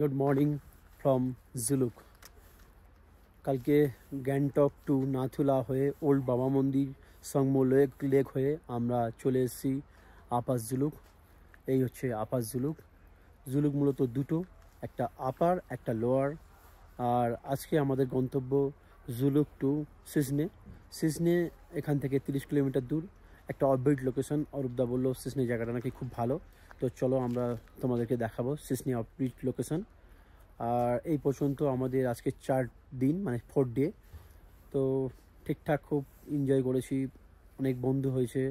Good morning from Zuluk. কালকে Gangtok two Nathula হয়ে old বাবা মন্দির সংমো লেক হয়ে আমরা চলে এসেছি আপার জুলুক। এই হচ্ছে আপার জুলুক। জুলুক মূলত দুটো, একটা আপার একটা লোয়ার। আর আজকে আমাদের গন্তব্য জুলুক টু সিজনে। সিজনে এখান থেকে 30 কিলোমিটার দূর, একটা অফবিট লোকেশন। অরূপদা বললো সিজনে জায়গাটা নাকি খুব ভালো, তো চলো আমরা তোমাদেরকে দেখাবো সিজনে অফবিট লোকেশন। আর এই পর্যন্ত আমাদের আজকে 4 দিন, মানে 4 ডে। তো ঠিকঠাক খুব এনজয় করেছি, অনেক বন্ধু হয়েছে,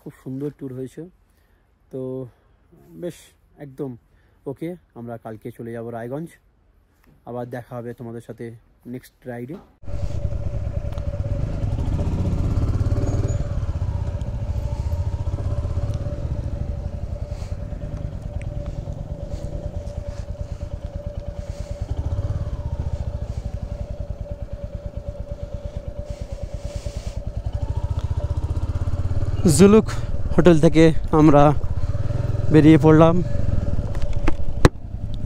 খুব সুন্দর ট্যুর হয়েছে। তো বেশ একদম ওকে। আমরা কালকে চলে যাব রায়গঞ্জ, আবার দেখা হবে তোমাদের সাথে নেক্সট রাইডে। জুলুক হোটেল থেকে আমরা বেরিয়ে পড়লাম।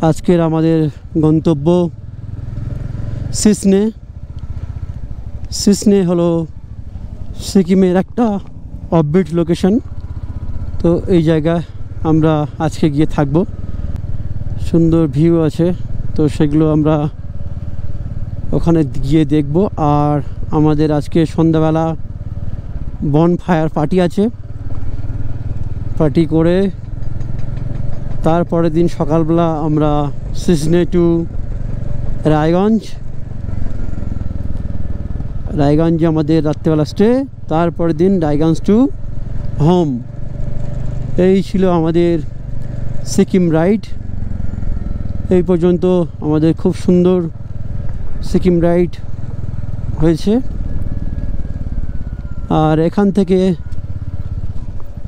আজকের আমাদের গন্তব্য সিজনে। সিজনে হলো সিকিমের একটা অফবিট লোকেশন। তো এই জায়গায় আমরা আজকে গিয়ে থাকবো। সুন্দর ভিউ আছে, তো সেগুলো আমরা ওখানে গিয়ে দেখব। আর আমাদের আজকে সন্ধ্যাবেলা বনফায়ার পার্টি আছে। পার্টি করে তারপরের দিন সকালবেলা আমরা সিজনে টু রায়গঞ্জে আমাদের রাত্রেবেলা স্টে, তারপরের দিন রায়গঞ্জ টু হোম। এই ছিল আমাদের সিকিম রাইড। এই পর্যন্ত আমাদের খুব সুন্দর সিকিম রাইড হয়েছে। আর এখান থেকে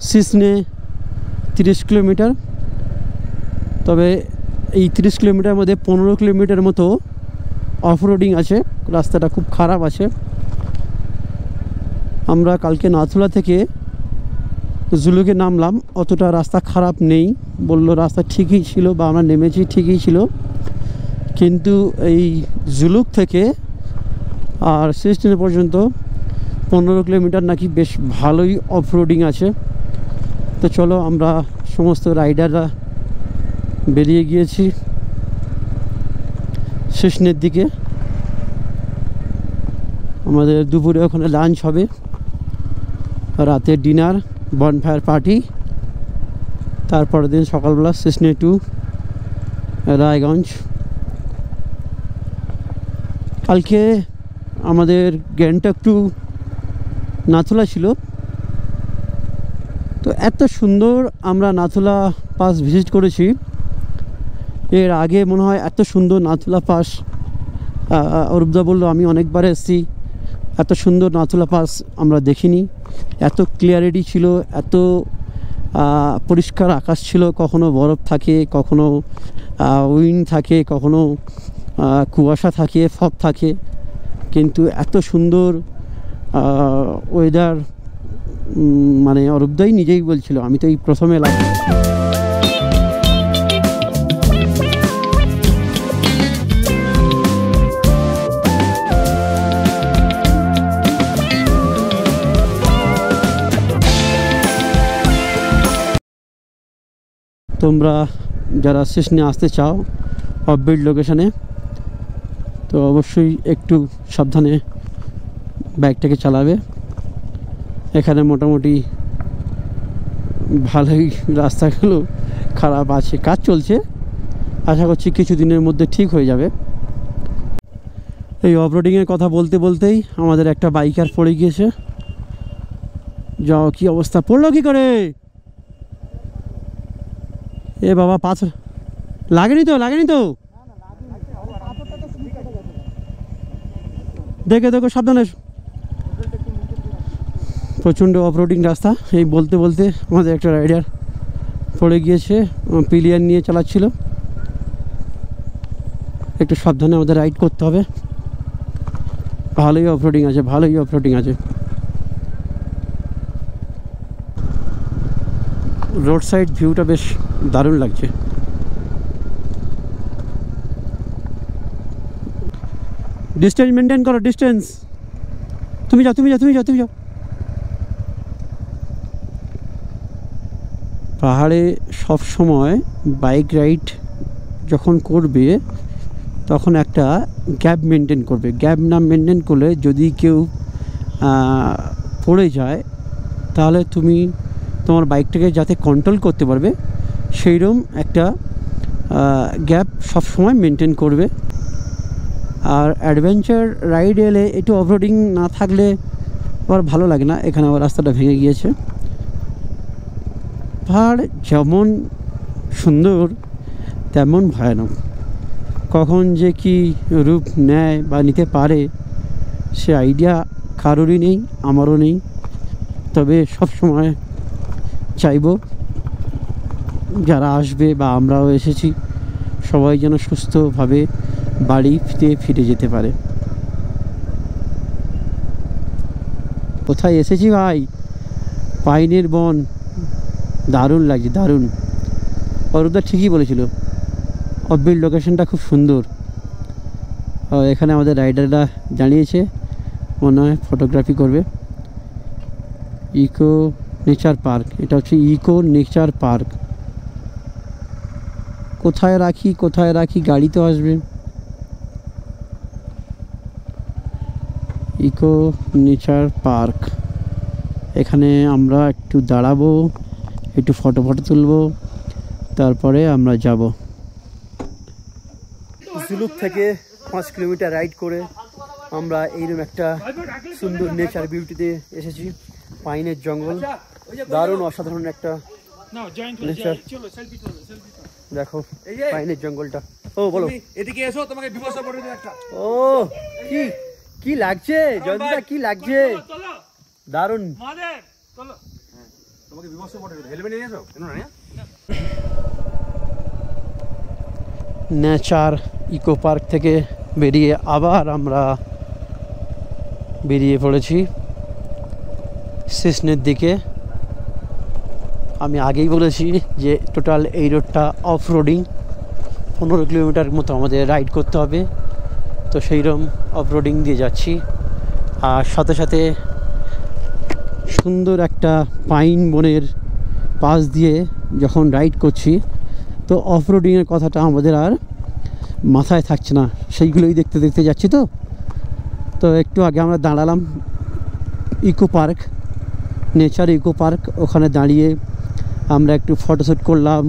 সিজনে 30 কিলোমিটার, তবে এই 30 কিলোমিটার মধ্যে 15 কিলোমিটার মতো অফরোডিং আছে, রাস্তাটা খুব খারাপ আছে। আমরা কালকে নাথুলা থেকে জুলুকে নামলাম, অতটা রাস্তা খারাপ নেই, বললো রাস্তা ঠিকই ছিল, বা আমরা নেমেছি ঠিকই ছিল। কিন্তু এই জুলুক থেকে আর সিজনে পর্যন্ত 15 কিলোমিটার নাকি বেশ ভালোই অফরোডিং আছে। তো চলো, আমরা সমস্ত রাইডাররা বেরিয়ে গিয়েছি সিজনের দিকে। আমাদের দুপুরে ওখানে লাঞ্চ হবে, রাতে ডিনার, বনফায়ার পার্টি, তারপরের দিন সকালবেলা সিজনে টু রায়গঞ্জ। কালকে আমাদের গ্যাংটক টু নাথুলা ছিল। তো এত সুন্দর আমরা নাথুলা পাস ভিজিট করেছি, এর আগে মনে হয় এত সুন্দর নাথুলা পাস অরূপদা বললো, আমি অনেকবার এসেছি, এত সুন্দর নাথুলা পাস আমরা দেখিনি। এত ক্লিয়ারিটি ছিল, এত পরিষ্কার আকাশ ছিল, কখনো বরফ থাকে, কখনো উইন্ড থাকে, কখনো কুয়াশা থাকে, ফগ থাকে, কিন্তু এত সুন্দর ওয়েদার, মানে অরূপদাই নিজেই বলছিল, আমি তো এই প্রথমে তোমরা যারা সিজনে আসতে চাও অফবিট লোকেশনে, তো অবশ্যই একটু সাবধানে বাইকটাকে চালাবে। এখানে মোটামুটি ভালোই রাস্তাগুলো খারাপ আছে, কাজ চলছে, আশা করছি কিছুদিনের মধ্যে ঠিক হয়ে যাবে। এই অফরোডিংয়ের কথা বলতে বলতেই আমাদের একটা বাইকার পড়ে গিয়েছে। যাও, কি অবস্থা, পড়লো কি করে? এ বাবা, পাথর লাগেনি তো? দেখে দেখো, সাবধানে। প্রচণ্ড অফরোডিং রাস্তা। এই বলতে বলতে আমাদের একটা রাইডার পড়ে গিয়েছে, পিলিয়ার নিয়ে চালাচ্ছিল। একটু সাবধানে আমাদের রাইড করতে হবে। ভালোই অফরোডিং আছে। রোড সাইড ভিউটা বেশ দারুণ লাগছে। ডিস্টেন্স মেনটেন করো, ডিস্টেন্স। তুমি যাও, তুমি যাও, তুমি যাও, তুমি যাও। পাহাড়ে সব সময় বাইক রাইড যখন করবে তখন একটা গ্যাপ মেনটেন করবে। গ্যাপ না মেনটেন করলে যদি কেউ পড়ে যায় তাহলে তুমি তোমার বাইকটাকে যাতে কন্ট্রোল করতে পারবে সেইরকম একটা গ্যাপ সবসময় মেনটেন করবে। আর অ্যাডভেঞ্চার রাইড এলে একটু অফরোডিং না থাকলে আবার ভালো লাগে না। এখানে আবার রাস্তাটা ভেঙে গিয়েছে। পাহাড় যেমন সুন্দর তেমন ভয়ানক, কখন যে কি রূপ নেয় বা নিতে পারে সে আইডিয়া কারোরই নেই, আমারও নেই। তবে সব সময় চাইব যারা আসবে বা আমরাও এসেছি সবাই যেন সুস্থভাবে বাড়িতে ফিরে যেতে পারে। কোথায় এসেছি ভাই? পাইনের বন, দারুণ লাগছে, দারুণ। অরূপদা ঠিকই বলেছিল, অফবিট লোকেশনটা খুব সুন্দর। এখানে আমাদের রাইডাররা জানিয়েছে মনে হয় ফটোগ্রাফি করবে। ইকো নেচার পার্ক, এটা হচ্ছে ইকো নেচার পার্ক। কোথায় রাখি, কোথায় রাখি, গাড়ি তো আসবে। ইকো নেচার পার্ক, এখানে আমরা একটু দাঁড়াবো, একটু ফটো তুলবো, তারপরে আমরা যাব। জুলুক থেকে 5 কিলোমিটার রাইড করে আমরা এইরকম একটা সুন্দর নেচার বিউটিতে এসেছি। পাইনের জঙ্গল, দারুণ অসাধারণ একটা নেচার। দেখো পাইনের জঙ্গলটা। ও বলো, এদিকে এসো, তোমাকে বিবস্ত্র করে দেব একটা। ও কি কি লাগছে জয়দা, কি লাগছে, দারুণ। চলো তোমাকে বিবস্ত্র করে দেব। হেলমেট নিয়ে এসো। কেন না নেচার ইকো পার্ক থেকে বেরিয়ে আবার আমরা বেরিয়ে পড়েছি সিসনের দিকে। আমি আগেই বলেছি যে টোটাল এই রোডটা অফ রোডিং, 15 কিলোমিটার মতো আমাদের রাইড করতে হবে। তো সেইরকম অফ রোডিং দিয়ে যাচ্ছি। আর সাথে সাথে সুন্দর একটা পাইন বনের পাশ দিয়ে যখন রাইড করছি তো অফ রোডিংয়ের কথাটা আমাদের আর মাথায় থাকছে না, সেইগুলোই দেখতে দেখতে যাচ্ছি। তো একটু আগে আমরা দাঁড়ালাম eco park, nature eco park. ওখানে দাঁড়িয়ে আমরা একটু ফটোশ্যুট করলাম,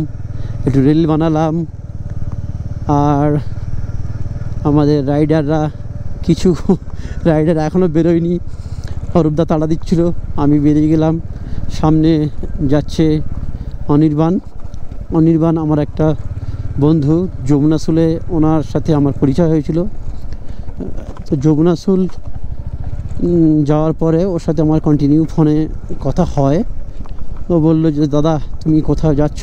একটু রিল বানালাম। আর আমাদের রাইডাররা, কিছু রাইডার এখনও বেরোয়নি, অরূপদা তাড়া দিচ্ছিল, আমি বেরিয়ে গেলাম। সামনে যাচ্ছে অনির্বাণ আমার একটা বন্ধু, যমুনাসুলে ওনার সাথে আমার পরিচয় হয়েছিল। তো যমুনাসুল যাওয়ার পরে ওর সাথে আমার কন্টিনিউ ফোনে কথা হয়। ও বললো যে দাদা তুমি কোথাও যাচ্ছ,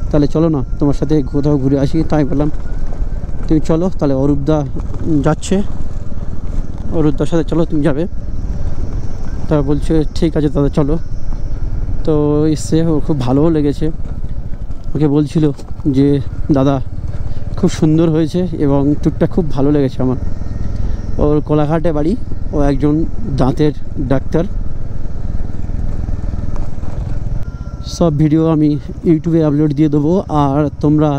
তাহলে চলো না তোমার সাথে কোথাও ঘুরে আসি। তাই বললাম তুমি চলো, তাহলে অরূপদা যাচ্ছে, অরূপদার সাথে চলো, তুমি যাবে। তা বলছে ঠিক আছে দাদা চলো। তো এসে ওর খুব ভালোও লেগেছে। ওকে বলছিল যে দাদা খুব সুন্দর হয়েছে এবং ট্যুরটা খুব ভালো লেগেছে আমার। ওর কোলাঘাটে বাড়ি, ও একজন দাঁতের ডাক্তার। সব ভিডিও আমি ইউটিউবে আপলোড দিয়ে দেবো। আর তোমরা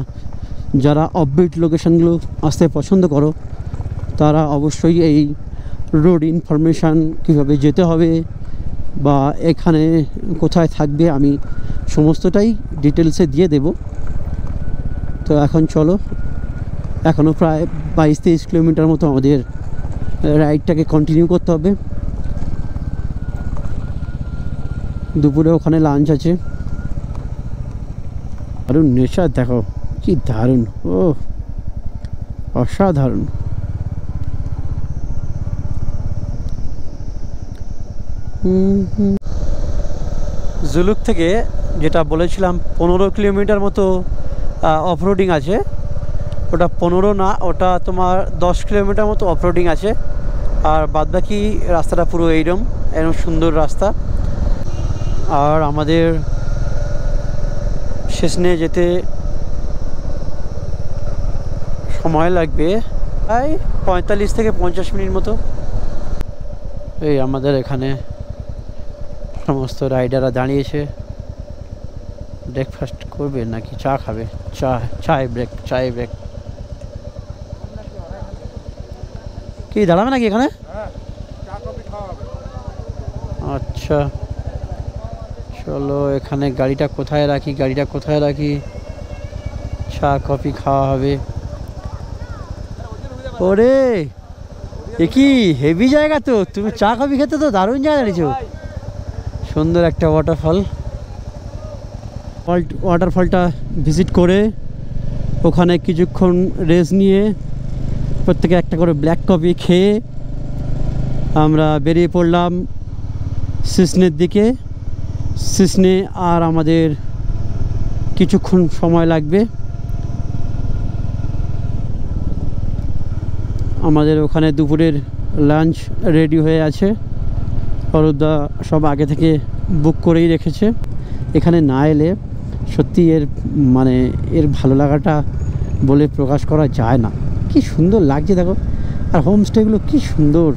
যারা অফবিট লোকেশানগুলো আসতে পছন্দ করো তারা অবশ্যই এই রোড ইনফরমেশান কীভাবে যেতে হবে বা এখানে কোথায় থাকবে আমি সমস্তটাই ডিটেলসে দিয়ে দেব। তো এখন চলো, এখনও প্রায় 22-23 কিলোমিটার মতো আমাদের রাইডটাকে কন্টিনিউ করতে হবে। দুপুরে ওখানে লাঞ্চ আছে। দারুণ নেচার, দেখো কি দারুণ, ও অসাধারণ। জুলুক থেকে যেটা বলেছিলাম 15 কিলোমিটার মতো অফরোডিং আছে, ওটা 15 না, ওটা তোমার 10 কিলোমিটার মতো অফরোডিং আছে। আর বাদবাকি রাস্তাটা পুরো এরম সুন্দর রাস্তা। আর আমাদের শেষ নিয়ে যেতে সময় লাগবে প্রায় 45 থেকে 50 মিনিট মতো। এই আমাদের এখানে সমস্ত রাইডাররা দাঁড়িয়েছে, ব্রেকফাস্ট করবে নাকি চা খাবে? চায় ব্রেক। কি দাঁড়াবে নাকি এখানে? আচ্ছা চলো, এখানে গাড়িটা কোথায় রাখি, চা কফি খাওয়া হবে। ওরে এ কি হেভি জায়গা তো, তুমি চা কফি খেতে তো দারুণ জায়গা দাঁড়িয়েছো। সুন্দর একটা ওয়াটারফলটা ভিজিট করে ওখানে কিছুক্ষণ রেস্ট নিয়ে প্রত্যেকে একটা করে ব্ল্যাক কফি খেয়ে আমরা বেরিয়ে পড়লাম সিসনের দিকে। সিসনে আর আমাদের কিছুক্ষণ সময় লাগবে। আমাদের ওখানে দুপুরের লাঞ্চ রেডি হয়ে আছে, অরূপদা সব আগে থেকে বুক করেই রেখেছে। এখানে না এলে সত্যি এর ভালো লাগাটা বলে প্রকাশ করা যায় না। কি সুন্দর লাগছে দেখো, আর হোমস্টেগুলো কি সুন্দর,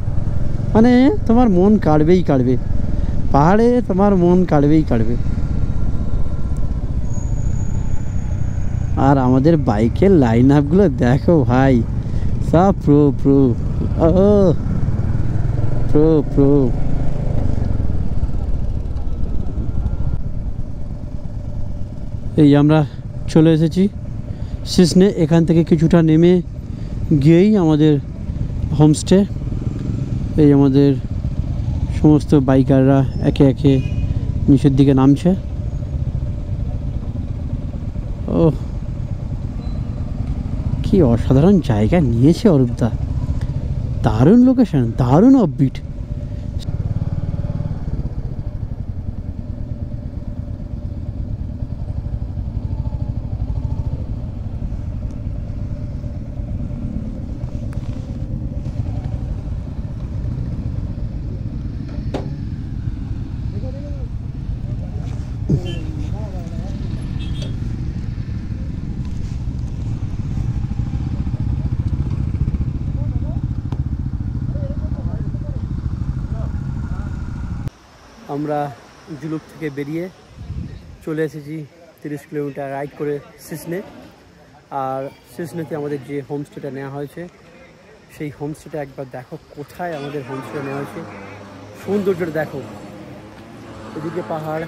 তোমার মন কাড়বে, পাহাড়ে তোমার মন কাড়বে। আর আমাদের বাইকের লাইন আপগুলো দেখো ভাই, সব প্রো। এই আমরা চলে এসেছি সিসনে। এখান থেকে কিছুটা নেমে গিয়েই আমাদের হোমস্টে। এই আমাদের সমস্ত বাইকাররা একে একে নিচের দিকে নামছে। ও কি অসাধারণ জায়গা নিয়েছে অরূপদা, দারুণ লোকেশন, দারুণ অফবিট। আমরা জুলুক থেকে বেরিয়ে চলে এসেছি 30 কিলোমিটার রাইড করে সিসনে। আর সিসনেতে আমাদের যে হোমস্টেটা নেওয়া হয়েছে, সেই হোমস্টেটা একবার দেখো, কোথায় আমাদের হোমস্টেটা নেওয়া হয়েছে, সৌন্দর্যটা দেখো। এদিকে পাহাড়,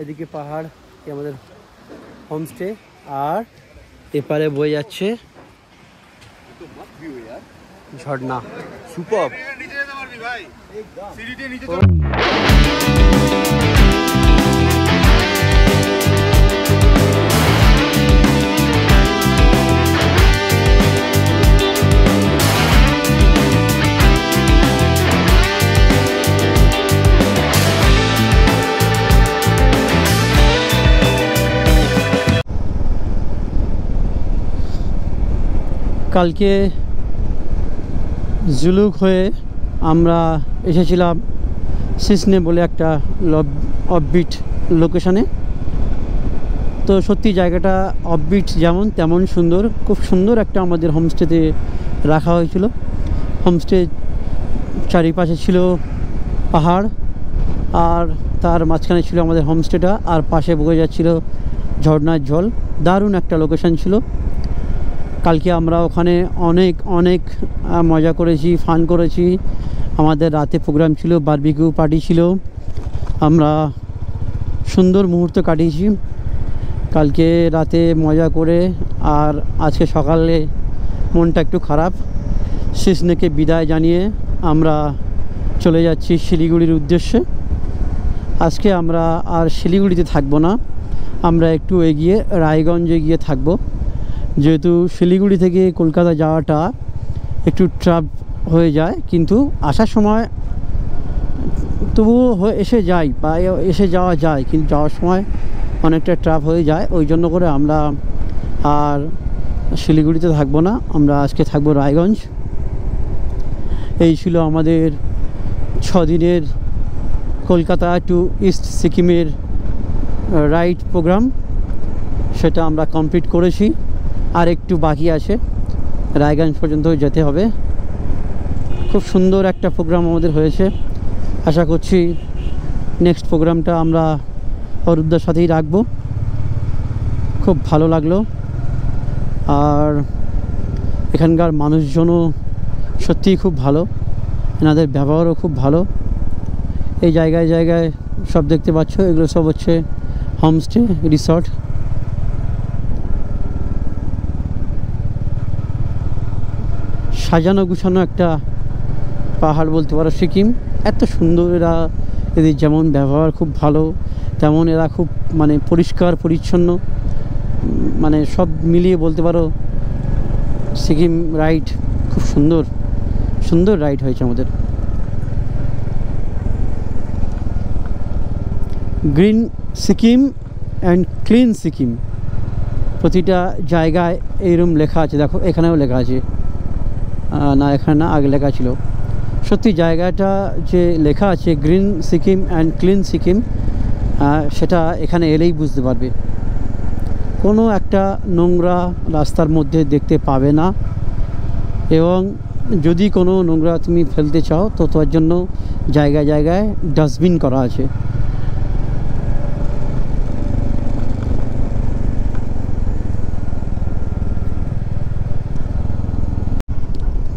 এদিকে পাহাড়, আমাদের হোমস্টে, আর এপারে বয়ে যাচ্ছে ঝর্ণা। সুপার। কালকে জুলুক হয়ে আমরা এসেছিলাম সিসনে বলে একটা অফবিট লোকেশানে। তো সত্যি জায়গাটা অফবিট যেমন তেমন সুন্দর, খুব সুন্দর একটা আমাদের হোমস্টেতে রাখা হয়েছিল। হোমস্টে চারিপাশে ছিল পাহাড়, আর তার মাঝখানে ছিল আমাদের হোমস্টেটা, আর পাশে বয়ে যাচ্ছিল ঝর্ণার জল। দারুণ একটা লোকেশান ছিল। কালকে আমরা ওখানে অনেক মজা করেছি, ফান করেছি। আমাদের রাতে প্রোগ্রাম ছিল, বারবিকিউ পার্টি ছিল, আমরা সুন্দর মুহূর্ত কাটিয়েছি কালকে রাতে মজা করে। আর আজকে সকালে মনটা একটু খারাপ। সিসনেকে বিদায় জানিয়ে আমরা চলে যাচ্ছি শিলিগুড়ির উদ্দেশ্যে। আজকে আমরা আর শিলিগুড়িতে থাকবো না, আমরা একটু এগিয়ে রায়গঞ্জে গিয়ে থাকবো। যেহেতু শিলিগুড়ি থেকে কলকাতা যাওয়াটা একটু ট্রাপ হয়ে যায়, কিন্তু আসার সময় তবুও এসে যাওয়া যায়, কিন্তু যাওয়ার সময় অনেকটা ট্রাপ হয়ে যায়। ওই জন্য করে আমরা আর শিলিগুড়িতে থাকবো না, আমরা আজকে থাকবো রায়গঞ্জ। এই ছিল আমাদের 6 দিনের কলকাতা টু ইস্ট সিকিমের রাইড প্রোগ্রাম। সেটা আমরা কমপ্লিট করেছি, আর একটু বাকি আছে। রায়গঞ্জ পর্যন্ত যেতে হবে। খুব সুন্দর একটা প্রোগ্রাম আমাদের হয়েছে। আশা করছি নেক্সট প্রোগ্রামটা আমরা অরূপদার সাথেই রাখবো। খুব ভালো লাগলো। আর এখানকার মানুষজনও সত্যিই খুব ভালো, এনাদের ব্যবহারও খুব ভালো। এই জায়গায় জায়গায় সব দেখতে পাচ্ছ, এগুলো সব হচ্ছে হোমস্টে রিসর্ট। সাজানো গুছানো একটা পাহাড় বলতে পারো সিকিম। এত সুন্দর এরা, এদের যেমন ব্যবহার খুব ভালো, তেমন এরা খুব মানে পরিষ্কার পরিচ্ছন্ন, মানে সব মিলিয়ে বলতে পারো সিকিম রাইড খুব সুন্দর সুন্দর রাইড হয়েছে আমাদের। Green Sikkim and clean Sikkim, প্রতিটা জায়গায় এইরকম লেখা আছে। দেখো এখানেও লেখা আছে, না এখানে না, আগে লেখা ছিল। সত্যি জায়গাটা যে লেখা আছে green Sikkim and clean Sikkim, সেটা এখানে এলেই বুঝতে পারবে। কোনো একটা নোংরা রাস্তার মধ্যে দেখতে পাবে না, এবং যদি কোনো নোংরা তুমি ফেলতে চাও তো তার জন্য জায়গায় জায়গায় ডাস্টবিন করা আছে।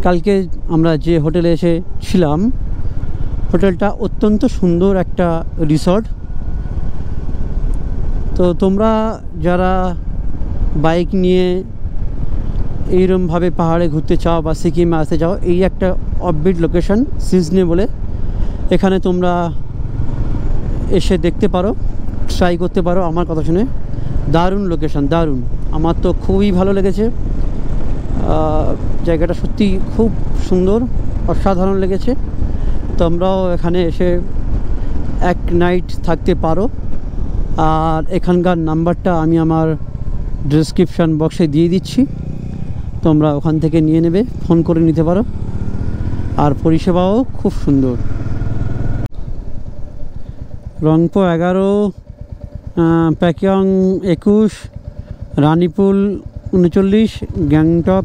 কালকে আমরা যে হোটেলে এসেছিলাম, হোটেলটা অত্যন্ত সুন্দর একটা রিসর্ট। তো তোমরা যারা বাইক নিয়ে এইরকমভাবে পাহাড়ে ঘুরতে চাও বা সিকিমে আসতে চাও, এই একটা অফবিট লোকেশন সিজনে বলে, এখানে তোমরা এসে দেখতে পারো, ট্রাই করতে পারো। আমার কথা শুনে দারুণ লোকেশন, দারুণ, আমার তো খুবই ভালো লেগেছে। জায়গাটা সত্যি খুব সুন্দর, অসাধারণ লেগেছে। তোমরাও এখানে এসে এক নাইট থাকতে পারো। আর এখানকার নাম্বারটা আমি আমার ডেসক্রিপশান বক্সে দিয়ে দিচ্ছি, তোমরা ওখান থেকে নিয়ে নেবে, ফোন করে নিতে পারো। আর পরিষেবাও খুব সুন্দর। রংপো 11, প্যাকিয়ং 21, রানীপুল 39, গ্যাংটক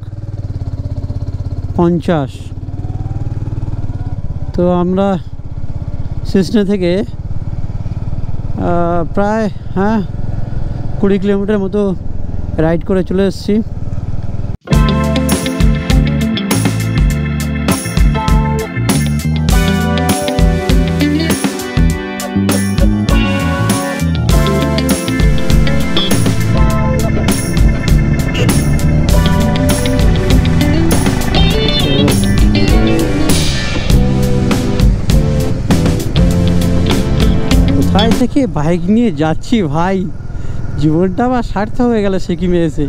50। তো আমরা সিজনে থেকে প্রায় 20 কিলোমিটার মতো রাইড করে চলে এসেছি। কোথায় থেকে বাইক নিয়ে যাচ্ছি ভাই, জীবনটা আবার সার্থক হয়ে গেল সিকিমে এসে।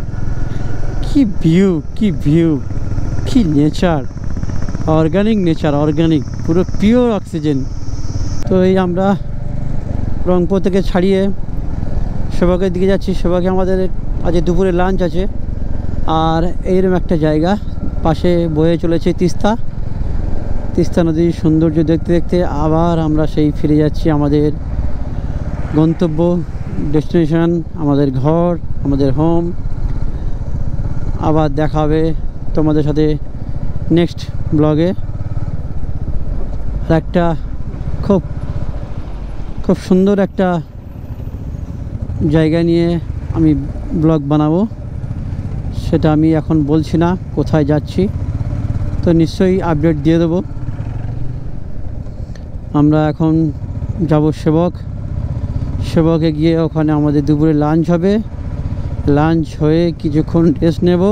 কি ভিউ, কি ভিউ, কি নেচার, অর্গানিক নেচার, অর্গানিক, পুরো পিওর অক্সিজেন। তো এই আমরা রংপুর থেকে ছাড়িয়ে সেবাকের দিকে যাচ্ছি। সেবাকে আমাদের আজ দুপুরে লাঞ্চ আছে। আর এইরকম একটা জায়গা, পাশে বয়ে চলেছে তিস্তা। তিস্তা নদীর সৌন্দর্য দেখতে দেখতে আবার আমরা সেই ফিরে যাচ্ছি আমাদের গন্তব্য, ডেস্টিনেশন, আমাদের ঘর, আমাদের হোম। আবার দেখা হবে তোমাদের সাথে নেক্সট ব্লগে। আর একটা খুব খুব সুন্দর একটা জায়গা নিয়ে আমি ব্লগ বানাবো, সেটা আমি এখন বলছি না কোথায় যাচ্ছি, তো নিশ্চয়ই আপডেট দিয়ে দেবো। আমরা এখন যাব সেবকে গিয়ে ওখানে আমাদের দুপুরে লাঞ্চ হবে। লাঞ্চ হয়ে কিছুক্ষণ রেস্ট নেব,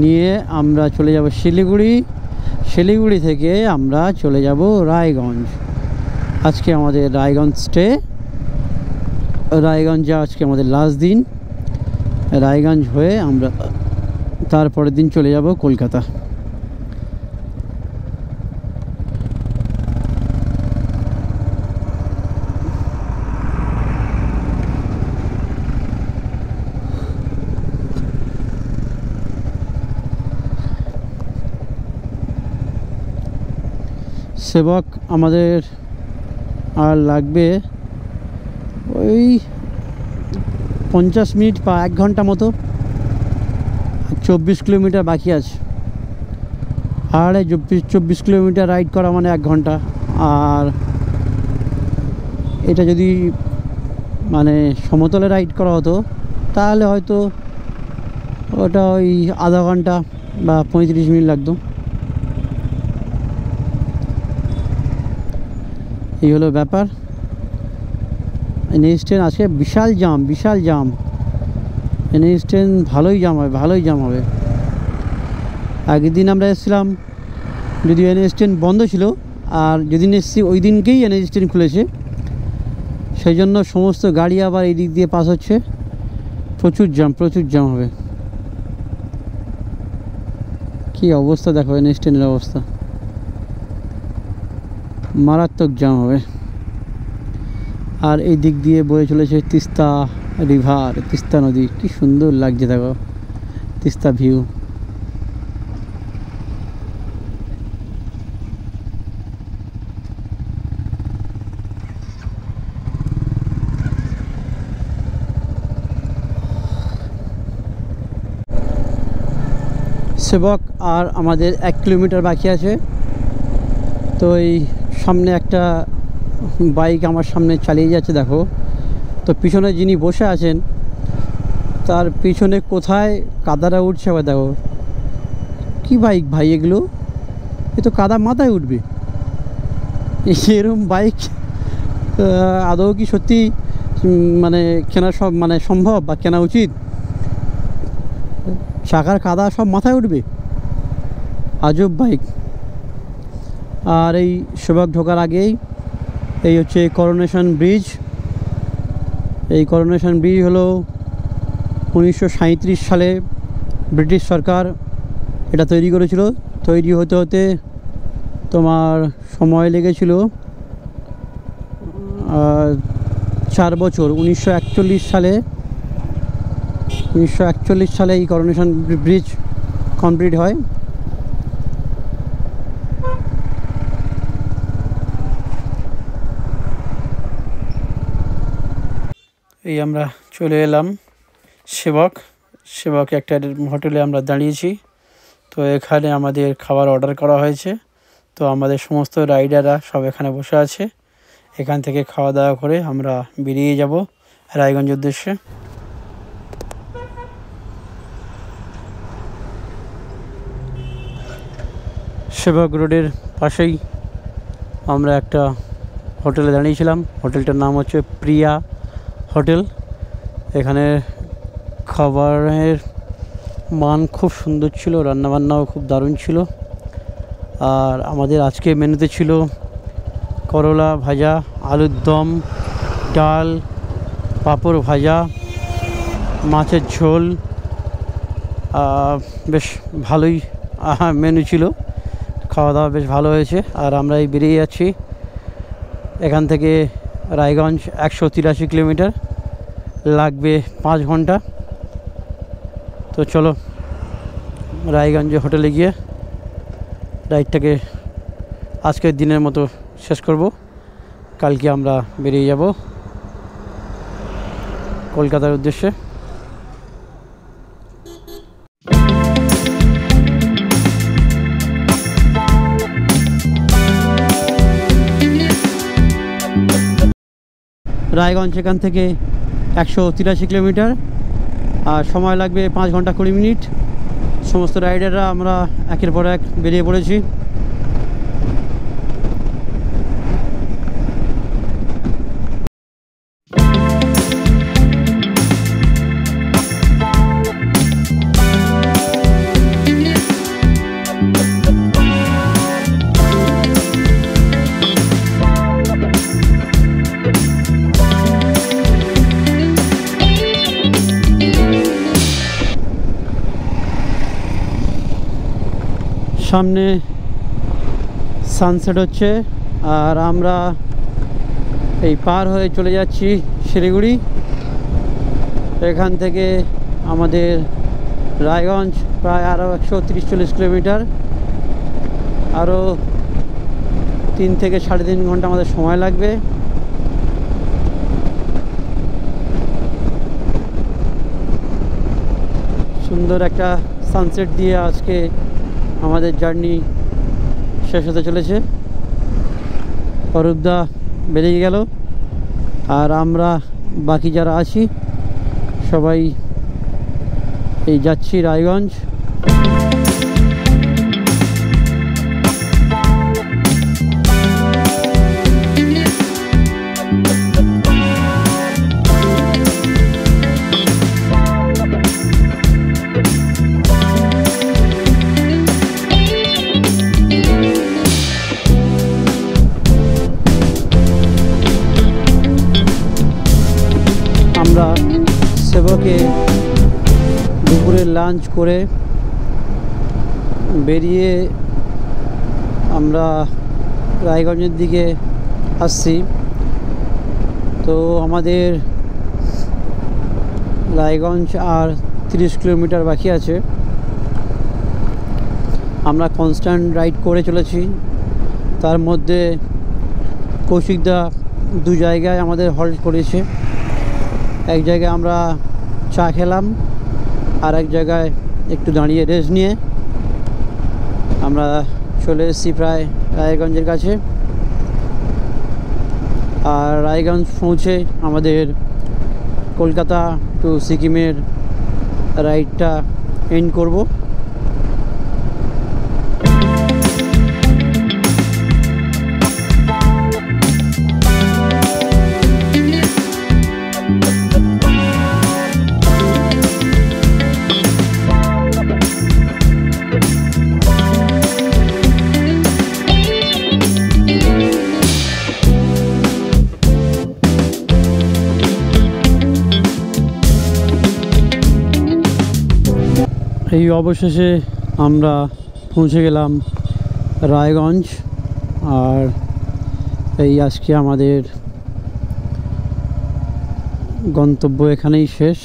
নিয়ে আমরা চলে যাব শিলিগুড়ি। শিলিগুড়ি থেকে আমরা চলে যাব রায়গঞ্জ। আজকে আমাদের রায়গঞ্জ স্টে, রায়গঞ্জে আজকে আমাদের লাস্ট দিন। রায়গঞ্জ হয়ে আমরা তারপরের দিন চলে যাব কলকাতা। সেবক আমাদের আর লাগবে ওই 50 মিনিট বা 1 ঘন্টা মতো। 24 কিলোমিটার বাকি আছে। পাহাড়ে 24 কিলোমিটার রাইড করা মানে 1 ঘন্টা। আর এটা যদি মানে সমতলে রাইড করা হতো তাহলে হয়তো ওটা ওই আধা ঘন্টা বা 35 মিনিট লাগতো। এই হলো ব্যাপার। NH 10 আজকে বিশাল জাম। NH 10 ভালোই জাম হবে। আগের দিন আমরা এসেছিলাম যদিও NH 10 বন্ধ ছিল, আর যেদিন এসেছি ওই দিনকেই NH 10 খুলেছে, সেই জন্য সমস্ত গাড়ি আবার এই দিক দিয়ে পাস হচ্ছে। প্রচুর জাম হবে। কি অবস্থা দেখো NH 10 এর অবস্থা, মারাত্মক জাম হবে। আর এই দিক দিয়ে বয়ে চলেছে তিস্তা রিভার, তিস্তা নদী। কি সুন্দর লাগছে দেখো তিস্তা ভিউ। সেবক আর আমাদের 1 কিলোমিটার বাকি আছে। তো এই সামনে একটা বাইক আমার সামনে চালিয়ে যাচ্ছে দেখো। তো পিছনে যিনি বসে আছেন তার পিছনে কোথায় কাদাটা উঠছে আবার দেখো। কি বাইক ভাই এগুলো, এ তো কাদা মাথায় উঠবে। এরকম বাইক আদৌ কি সত্যি মানে কেনা সম্ভব বা কেনা উচিত? চাকার কাদা সব মাথায় উঠবে, আজব বাইক। আর এই সেবক ঢোকার আগেই এই হচ্ছে করোনেশন ব্রিজ। এই করোনেশন ব্রিজ হলো 1937 সালে ব্রিটিশ সরকার এটা তৈরি করেছিল। তৈরি হতে হতে তোমার সময় লেগেছিল 4 বছর। 1941 সালে এই করোনেশন ব্রিজ কমপ্লিট হয়। এই আমরা চলে এলাম সেবক একটা হোটেলে আমরা দাঁড়িয়েছি। তো এখানে আমাদের খাবার অর্ডার করা হয়েছে। তো আমাদের সমস্ত রাইডাররা সব এখানে বসে আছে। এখান থেকে খাওয়া দাওয়া করে আমরা বেরিয়ে যাব রায়গঞ্জের উদ্দেশ্যে। সেবক রোডের পাশেই আমরা একটা হোটেলে দাঁড়িয়েছিলাম। হোটেলটার নাম হচ্ছে প্রিয়া হোটেল। এখানে খাবারের মান খুব সুন্দর ছিল, রান্নাবান্নাও খুব দারুণ ছিল। আর আমাদের আজকে মেনুতে ছিল করলা ভাজা, আলুর দম, ডাল, পাঁপড় ভাজা, মাছের ঝোল। বেশ ভালোই মেনু ছিল, খাওয়া দাওয়া বেশ ভালো হয়েছে। আর আমরা এই বেরিয়ে যাচ্ছি এখান থেকে রায়গঞ্জ 183 কিলোমিটার, লাগবে 5 ঘন্টা। তো চলো রায়গঞ্জে হোটেলে গিয়ে রাইডটাকে আজকের দিনের মতো শেষ করব। কালকে আমরা বেরিয়ে যাব কলকাতার উদ্দেশ্যে। রায়গঞ্জ এখান থেকে 183 কিলোমিটার, আর সময় লাগবে 5 ঘন্টা 20 মিনিট। সমস্ত রাইডাররা আমরা একের পর এক বেরিয়ে পড়েছি। সামনে সানসেট হচ্ছে, আর আমরা এই পার হয়ে চলে যাচ্ছি শিলিগুড়ি। এখান থেকে আমাদের রায়গঞ্জ প্রায় আরও 130-140 কিলোমিটার। আরও 3 থেকে 3.5 ঘন্টা আমাদের সময় লাগবে। সুন্দর একটা সানসেট দিয়ে আজকে আমাদের জার্নি শেষ হতে চলেছে। অরূপদা বেরিয়ে গেল, আর আমরা বাকি যারা আছি সবাই এই যাচ্ছি রায়গঞ্জ। আমরা সেবকে দুপুরে লাঞ্চ করে বেরিয়ে আমরা রায়গঞ্জের দিকে আসছি। তো আমাদের রায়গঞ্জ আর 30 কিলোমিটার বাকি আছে। আমরা কনস্ট্যান্ট রাইড করে চলেছি। তার মধ্যে কৌশিকদা 2 জায়গায় আমাদের হল্ট করেছে। এক জায়গায় আমরা চা খেলাম, আর এক জায়গায় একটু দাঁড়িয়ে রেস্ট নিয়ে আমরা চলে এসেছি প্রায় রায়গঞ্জের কাছে। আর রায়গঞ্জ পৌঁছে আমাদের কলকাতা টু সিকিমের রাইডটা এন্ড করব। এই অবশেষে আমরা পৌঁছে গেলাম রায়গঞ্জ। আর এই আজকে আমাদের গন্তব্য এখানেই শেষ।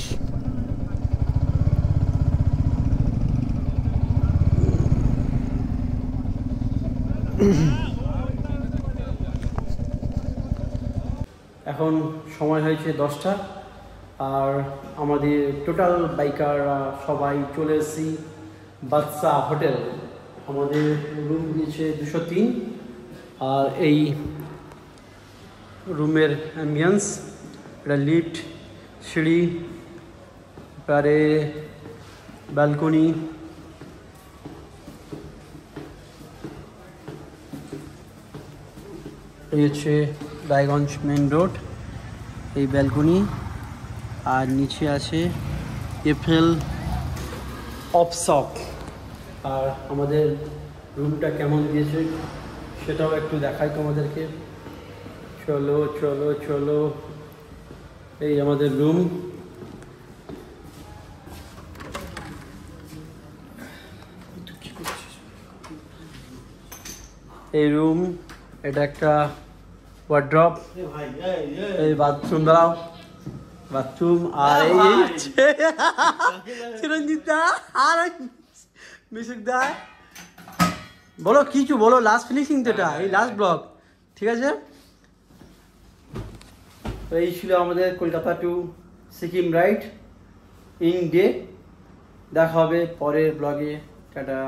এখন সময় হয়েছে 10টা, আর আমাদের টোটাল বাইকাররা সবাই চলে এসেছি বাদশা হোটেল। আমাদের রুম দিয়েছে 203। আর এই রুমের অ্যাম্বিয়েন্স, এটা লিফট, সিঁড়ি, এবারে ব্যালকনি, এই হচ্ছে রায়গঞ্জ মেন রোড, এই ব্যালকনি, আর নিচে আছে এফএল অফশপ। আর আমাদের রুমটা কেমন দিয়েছে সেটাও একটু দেখাই তোমাদেরকে। চলো চলো চলো, এই আমাদের রুম। এই রুম, এটা একটা ওয়ার্ড্রপ, এই বাথরুম, দাঁড়াও, বাথরুম। আর এই চিরঞ্জিত দা আর মিশুক দা, বলো কিছু বলো, লাস্ট ফিনিশিং তো এটা, এই লাস্ট ব্লগ, ঠিক আছে? এই ছিল আমাদের Kolkata to Sikkim ride in day. দেখা হবে পরের ব্লগে। টাটা।